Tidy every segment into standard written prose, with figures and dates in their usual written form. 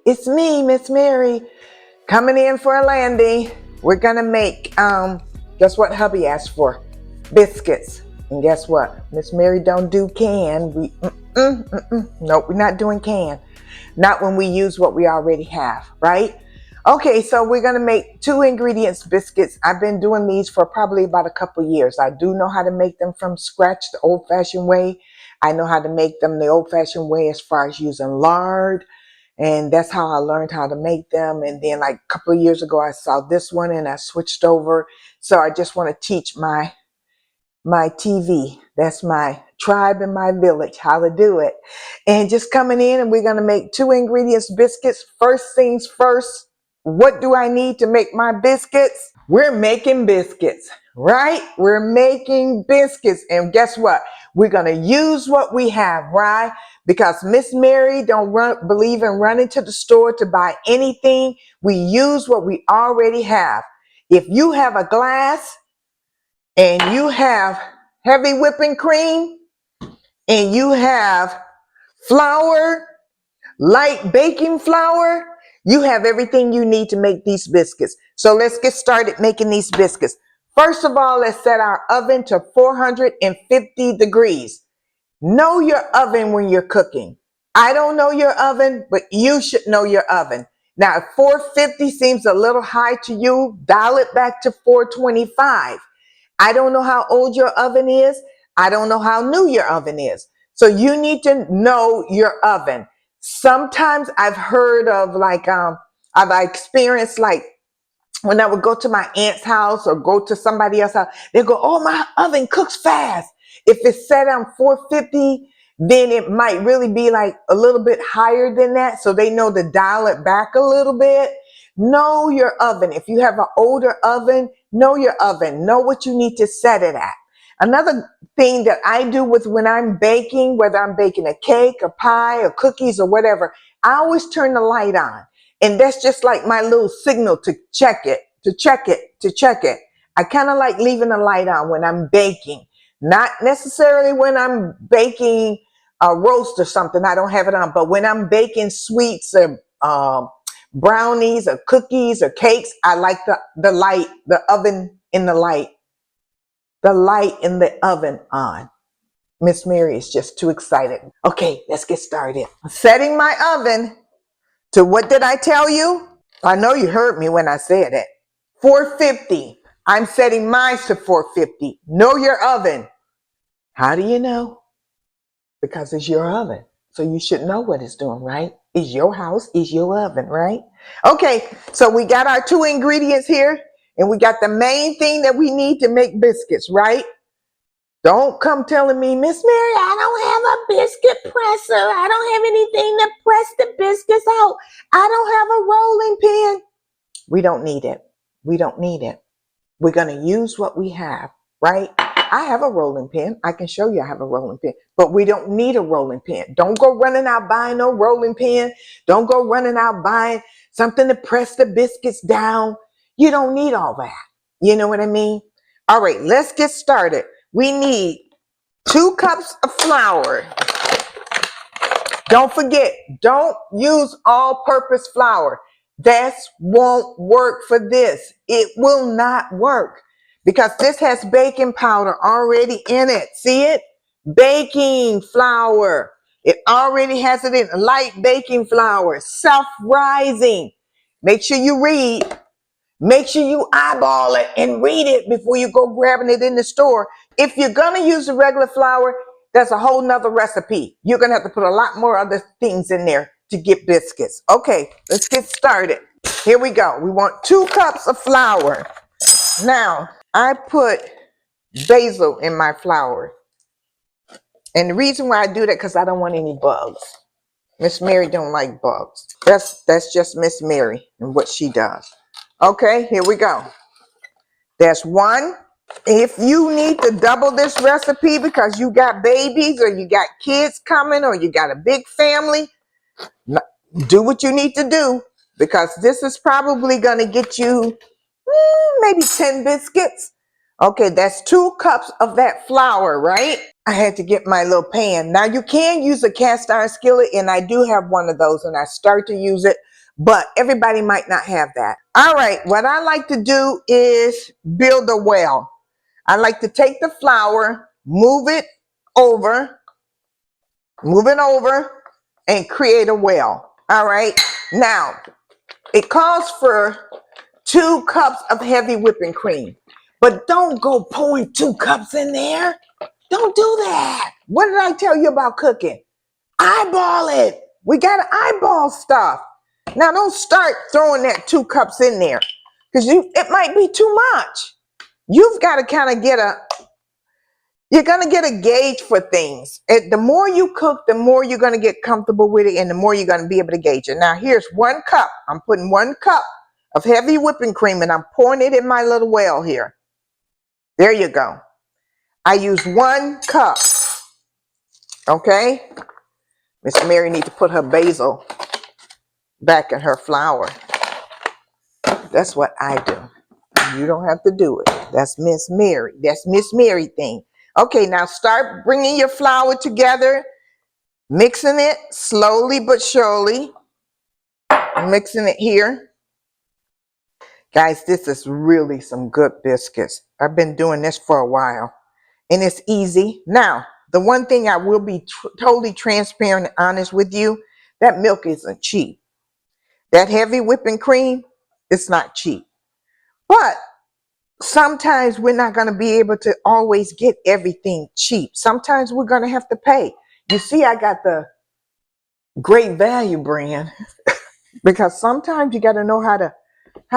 It's me, Miss Mary, coming in for a landing. We're gonna make, guess what hubby asked for? Biscuits. And guess what? Miss Mary don't do can. Nope, we're not doing can. Not when we use what we already have, right? Okay, so we're gonna make 2 ingredients biscuits. I've been doing these for probably about a couple years. I do know how to make them from scratch the old-fashioned way. I know how to make them the old-fashioned way as far as using lard. And that's how I learned how to make them. And then like a couple of years ago, I saw this one and I switched over. So I just want to teach my TV. That's my tribe and my village, how to do it. And just coming in, and we're going to make 2 ingredients biscuits. First things first, what do I need to make my biscuits? We're making biscuits, right? We're making biscuits. And guess what? We're going to use what we have, right? Because Miss Mary don't believe in running to the store to buy anything. We use what we already have. If you have a glass and you have heavy whipping cream and you have flour, light baking flour, you have everything you need to make these biscuits. So let's get started making these biscuits. First of all, let's set our oven to 450 degrees. Know your oven when you're cooking. I don't know your oven, but you should know your oven. Now, if 450 seems a little high to you, dial it back to 425. I don't know how old your oven is. I don't know how new your oven is. So you need to know your oven. Sometimes I've heard of I've experienced like when I would go to my aunt's house or go to somebody else's house, they go, oh, my oven cooks fast. If it's set on 450, then it might really be like a little bit higher than that. So they know to dial it back a little bit. Know your oven. If you have an older oven, know your oven. Know what you need to set it at. Another thing that I do with when I'm baking, whether I'm baking a cake, a pie, or cookies, or whatever, I always turn the light on. And that's just like my little signal to check it, to check it, to check it. I kind of like leaving the light on when I'm baking. Not necessarily when I'm baking a roast or something, I don't have it on. But when I'm baking sweets or brownies or cookies or cakes, I like the light, the oven in the light in the oven on. Miss Mary is just too excited. Okay, let's get started. Setting my oven to, what did I tell you? I know you heard me when I said it. 450. I'm setting mine to 450. Know your oven. How do you know? Because it's your oven. So you should know what it's doing, right? It's your house, it's your oven, right? Okay, so we got our 2 ingredients here, and we got the main thing that we need to make biscuits, right? Don't come telling me, Miss Mary, I don't have a biscuit presser. I don't have anything to press the biscuits out. I don't have a rolling pin. We don't need it. We don't need it. We're going to use what we have, right? I have a rolling pin. I can show you I have a rolling pin, but we don't need a rolling pin. Don't go running out buying no rolling pin. Don't go running out buying something to press the biscuits down. You don't need all that. You know what I mean? All right, let's get started. We need 2 cups of flour. Don't forget, don't use all-purpose flour. That won't work for this. It will not work because this has baking powder already in it. See it? Baking flour. It already has it in light baking flour, self-rising. Make sure you read. Make sure you eyeball it and read it before you go grabbing it in the store. If you're going to use the regular flour, that's a whole nother recipe. You're going to have to put a lot more other things in there to get biscuits. Okay, let's get started. Here we go. We want 2 cups of flour. Now, I put basil in my flour. And the reason why I do that, because I don't want any bugs. Miss Mary don't like bugs. That's just Miss Mary and what she does. Okay, here we go. There's 1. If you need to double this recipe because you got babies or you got kids coming or you got a big family, do what you need to do because this is probably going to get you maybe 10 biscuits. Okay, that's 2 cups of that flour, right? I had to get my little pan. Now you can use a cast iron skillet, and I do have one of those, and I start to use it but everybody might not have that. All right, what I like to do is build a well. I like to take the flour, move it over, and create a well. All right, now it calls for 2 cups of heavy whipping cream, but don't go pouring 2 cups in there. Don't do that. What did I tell you about cooking? Eyeball it. We got to eyeball stuff. Now don't start throwing that 2 cups in there because it might be too much. You've got to kind of you're going to get a gauge for things. The more you cook, the more you're going to get comfortable with it and the more you're going to be able to gauge it. Now here's 1 cup. I'm putting 1 cup of heavy whipping cream and I'm pouring it in my little well here. There you go. I use 1 cup. Okay. Miss Mary needs to put her basil back in her flour. That's what I do. You don't have to do it. That's Miss Mary. That's Miss Mary thing. Okay, now start bringing your flour together, mixing it slowly but surely. I'm mixing it here. Guys, this is really some good biscuits. I've been doing this for a while and it's easy. Now, the one thing I will be totally transparent and honest with you, that milk isn't cheap. That heavy whipping cream, it's not cheap. But sometimes we're not going to be able to always get everything cheap. Sometimes we're going to have to pay. You see, I got the Great Value brand because sometimes you got to know how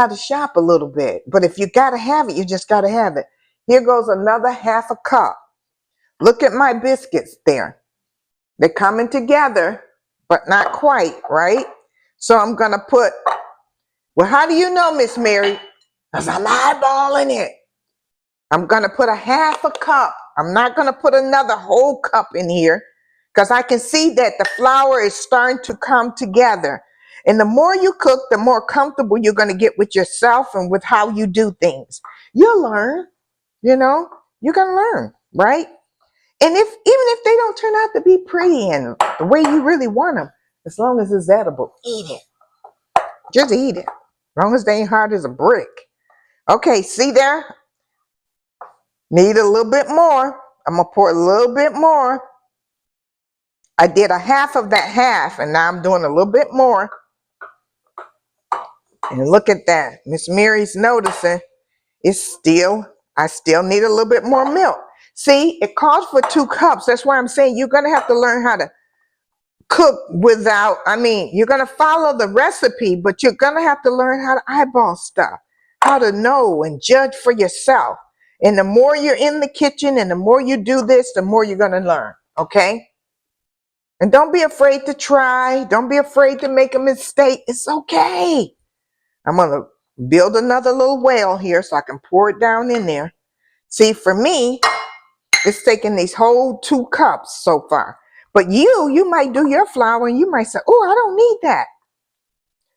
to shop a little bit. But if you got to have it, you just got to have it. Here goes another 1/2 cup. Look at my biscuits there. They're coming together, but not quite, right? So I'm going to put, well, how do you know, Miss Mary? Because I'm eyeballing it. I'm going to put a 1/2 cup. I'm not going to put another whole cup in here because I can see that the flour is starting to come together. And the more you cook, the more comfortable you're going to get with yourself and with how you do things. You'll learn, you're going to learn, right? And even if they don't turn out to be pretty and the way you really want them, as long as it's edible, eat it. Just eat it. As long as they ain't hard as a brick. Okay, see there? Need a little bit more. I'm going to pour a little bit more. I did a 1/2 of that 1/2, and now I'm doing a little bit more. And look at that. Miss Mary's noticing I still need a little bit more milk. See, it calls for 2 cups. That's why I'm saying you're going to have to learn how to cook without, you're going to follow the recipe, but you're going to have to learn how to eyeball stuff, how to know and judge for yourself. And the more you're in the kitchen and the more you do this, the more you're going to learn. Okay. And don't be afraid to try. Don't be afraid to make a mistake. It's okay. I'm going to build another little well here so I can pour it down in there. See, for me, it's taking these whole 2 cups so far. But you might do your flour and you might say, oh, I don't need that.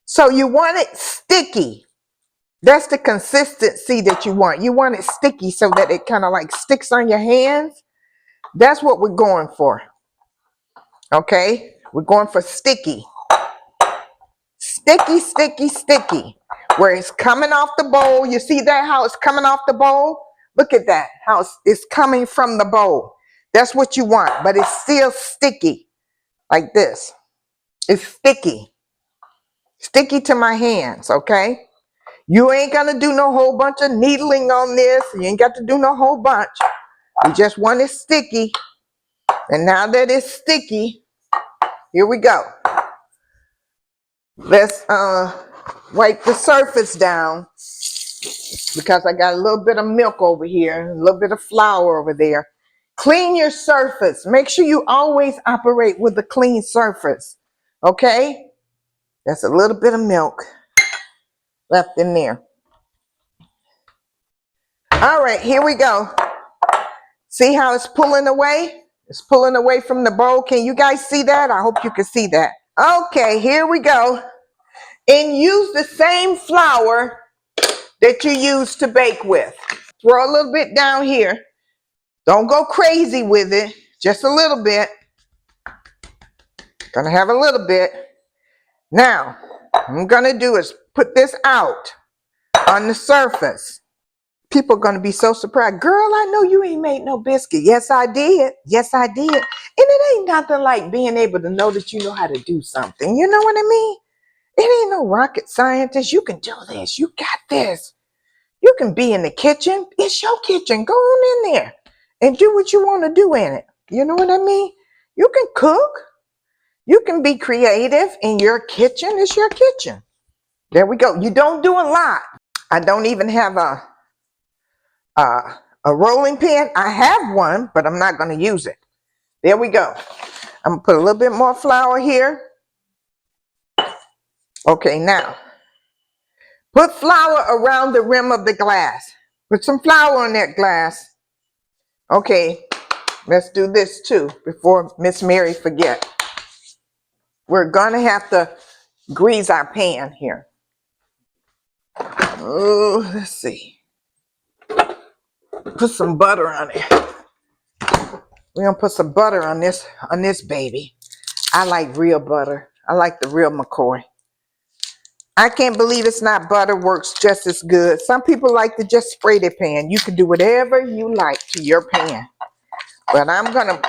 So you want it sticky. That's the consistency that you want. You want it sticky so that it kind of like sticks on your hands. That's what we're going for. Okay? We're going for sticky. Sticky, sticky, sticky. Where it's coming off the bowl. You see that, how it's coming off the bowl? Look at that, how it's coming from the bowl. That's what you want, but it's still sticky. Like this. It's sticky. Sticky to my hands, okay? You ain't gonna do no whole bunch of needling on this. You ain't got to do no whole bunch. You just want it sticky. And now that it's sticky, here we go. Let's wipe the surface down because I got a little bit of milk over here, a little bit of flour over there. Clean your surface. Make sure you always operate with a clean surface. Okay? That's a little bit of milk left in there. All right, here we go. See how it's pulling away? It's pulling away from the bowl. Can you guys see that? I hope you can see that. Okay, here we go. And use the same flour that you use to bake with. Throw a little bit down here. Don't go crazy with it. Just a little bit. Gonna have a little bit. Now, I'm gonna do is put this out on the surface. People are gonna be so surprised. Girl, I know you ain't made no biscuit. Yes, I did. Yes, I did. And it ain't nothing like being able to know that you know how to do something. You know what I mean? It ain't no rocket scientist. You can do this. You got this. You can be in the kitchen. It's your kitchen. Go on in there and do what you want to do in it. You know what I mean? You can cook. You can be creative in your kitchen. It's your kitchen. There we go. You don't do a lot. I don't even have a rolling pin. I have one, but I'm not going to use it. There we go. I'm going to put a little bit more flour here. Okay, now put flour around the rim of the glass. Put some flour on that glass. Okay, let's do this too before Miss Mary forget. We're gonna have to grease our pan here. Oh, let's see. Put some butter on it. We're gonna put some butter on this baby. I like real butter. I like the real McCoy. I can't believe it's not butter, works just as good. Some people like to just spray their pan. You can do whatever you like to your pan. But I'm gonna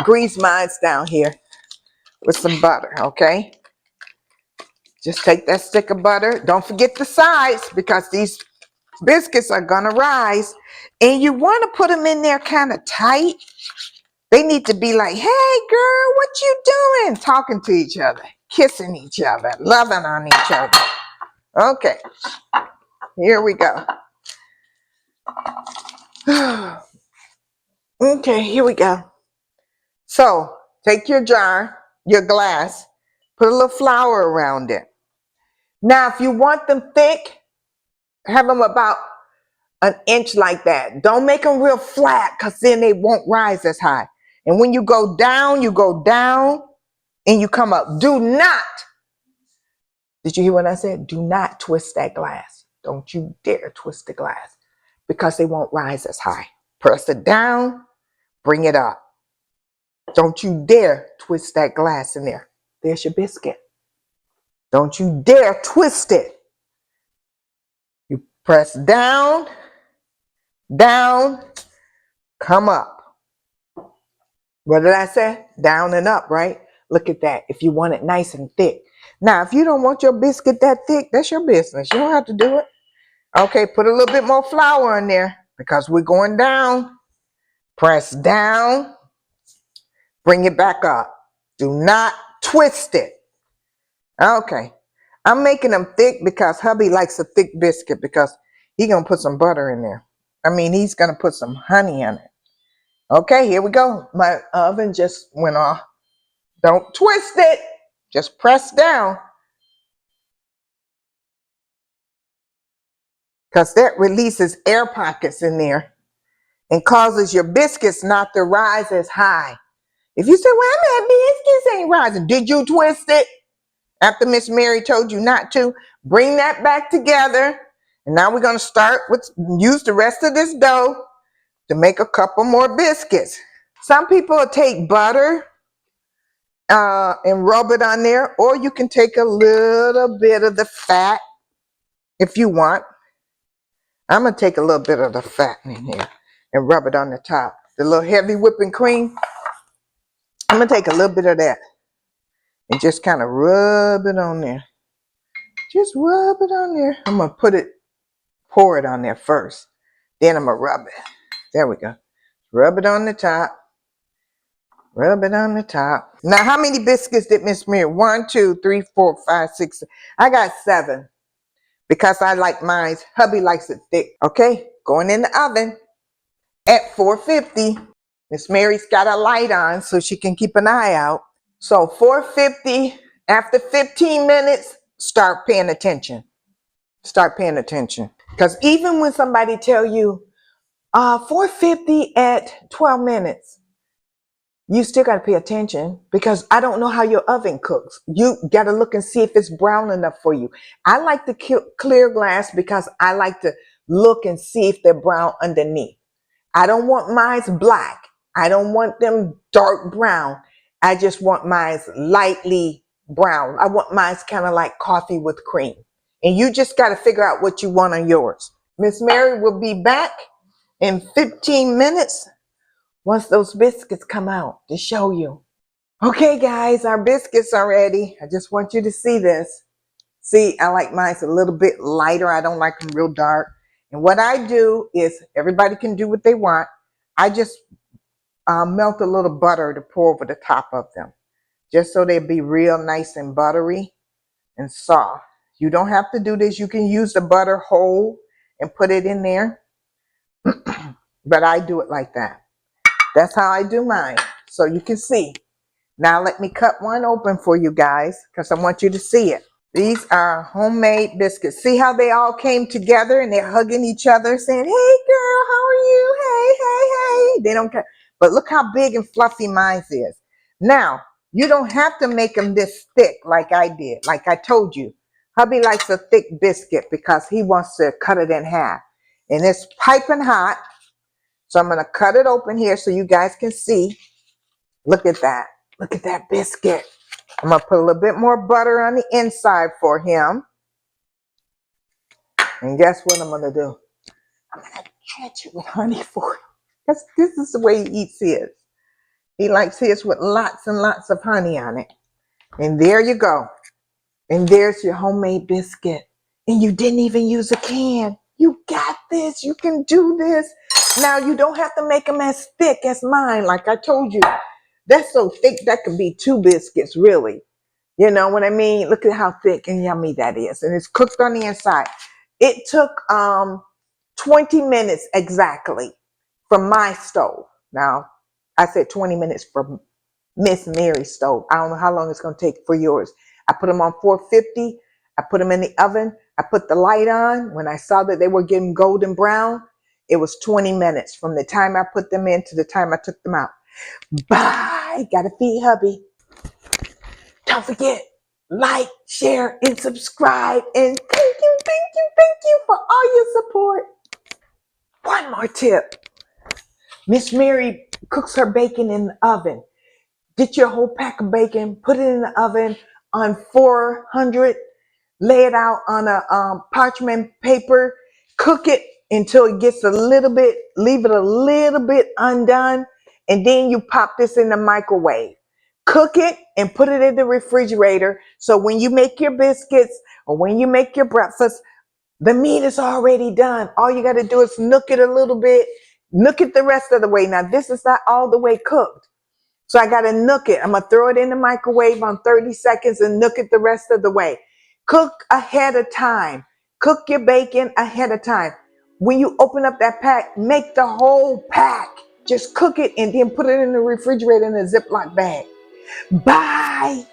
grease mine down here with some butter, okay? Just take that stick of butter. Don't forget the sides because these biscuits are gonna rise. And you wanna put them in there kind of tight. They need to be like, hey girl, what you doing? Talking to each other, kissing each other, loving on each other. Okay, here we go. Okay, here we go. So take your jar, your glass, put a little flour around it. Now, if you want them thick, have them about an inch like that. Don't make them real flat because then they won't rise as high. And when you go down and you come up. Do not, did you hear what I said? Do not twist that glass. Don't you dare twist the glass because they won't rise as high. Press it down, bring it up. Don't you dare twist that glass in there. There's your biscuit. Don't you dare twist it. You press down, down, come up. What did I say? Down and up, right? Look at that. If you want it nice and thick. Now, if you don't want your biscuit that thick, that's your business. You don't have to do it. Okay, put a little bit more flour in there because we're going down. Press down. Bring it back up. Do not twist it. Okay. I'm making them thick because hubby likes a thick biscuit because he's going to put some butter in there. I mean, he's going to put some honey on it. Okay, here we go. My oven just went off. Don't twist it. Just press down. Because that releases air pockets in there and causes your biscuits not to rise as high. If you say, well, my biscuits ain't rising. Did you twist it? After Miss Mary told you not to, bring that back together. And now we're going to start with, use the rest of this dough to make a couple more biscuits. Some people will take butter and rub it on there, or you can take a little bit of the fat if you want. I'm going to take a little bit of the fat in here and rub it on the top. The little heavy whipping cream, I'm going to take a little bit of that and just kind of rub it on there. Just rub it on there. I'm going to pour it on there first. Then I'm going to rub it. There we go. Rub it on the top. Rub it on the top. Now, how many biscuits did Miss Mary? 1, 2, 3, 4, 5, 6. I got 7 because I like mine. Hubby likes it thick. Okay, going in the oven at 450. Miss Mary's got a light on so she can keep an eye out. So 450, after 15 minutes, start paying attention. Start paying attention. Because even when somebody tell you 450 at 12 minutes, you still got to pay attention because I don't know how your oven cooks. You got to look and see if it's brown enough for you. I like the clear glass because I like to look and see if they're brown underneath. I don't want mine black. I don't want them dark brown. I just want mine lightly brown. I want mine kind of like coffee with cream. And you just got to figure out what you want on yours. Miss Mary will be back in 15 minutes once those biscuits come out to show you. Okay, guys, our biscuits are ready. I just want you to see this. See, I like mine a little bit lighter. I don't like them real dark. And what I do is, everybody can do what they want. I just melt a little butter to pour over the top of them, just so they'll be real nice and buttery and soft. You don't have to do this. You can use the butter whole and put it in there. But I do it like that. That's how I do mine. So you can see. Now let me cut one open for you guys, because I want you to see it. These are homemade biscuits. See how they all came together and they're hugging each other saying, hey girl, how are you? Hey, hey, hey. They don't care. But look how big and fluffy mine is. Now, you don't have to make them this thick like I did. Like I told you, hubby likes a thick biscuit because he wants to cut it in half. And it's piping hot. So I'm going to cut it open here so you guys can see. Look at that. Look at that biscuit. I'm going to put a little bit more butter on the inside for him. And guess what I'm going to do? I'm going to catch it with honey for him. Because this is the way he eats his. He likes his with lots and lots of honey on it. And there you go. And there's your homemade biscuit. And you didn't even use a can. You got this. You can do this. Now, you don't have to make them as thick as mine. Like I told you, that's so thick that could be 2 biscuits, really. You know what I mean? Look at how thick and yummy that is. And it's cooked on the inside. It took 20 minutes exactly from my stove. Now, I said 20 minutes from Miss Mary's stove. I don't know how long it's going to take for yours. I put them on 450. I put them in the oven. I put the light on. When I saw that they were getting golden brown, it was 20 minutes from the time I put them in to the time I took them out. Bye. Gotta feed hubby. Don't forget, like, share, and subscribe. And thank you for all your support. One more tip. Miss Mary cooks her bacon in the oven. Get your whole pack of bacon, put it in the oven on 400, lay it out on a parchment paper, cook it until it gets a little bit, leave it a little bit undone, and then you pop this in the microwave. Cook it and put it in the refrigerator, so when you make your biscuits or when you make your breakfast, the meat is already done. All you got to do is nook it a little bit, nook it the rest of the way. Now, this is not all the way cooked. So I got to nook it. I'm going to throw it in the microwave on 30 seconds and nook it the rest of the way. Cook ahead of time. Cook your bacon ahead of time. When you open up that pack, make the whole pack. Just cook it and then put it in the refrigerator in a Ziploc bag. Bye.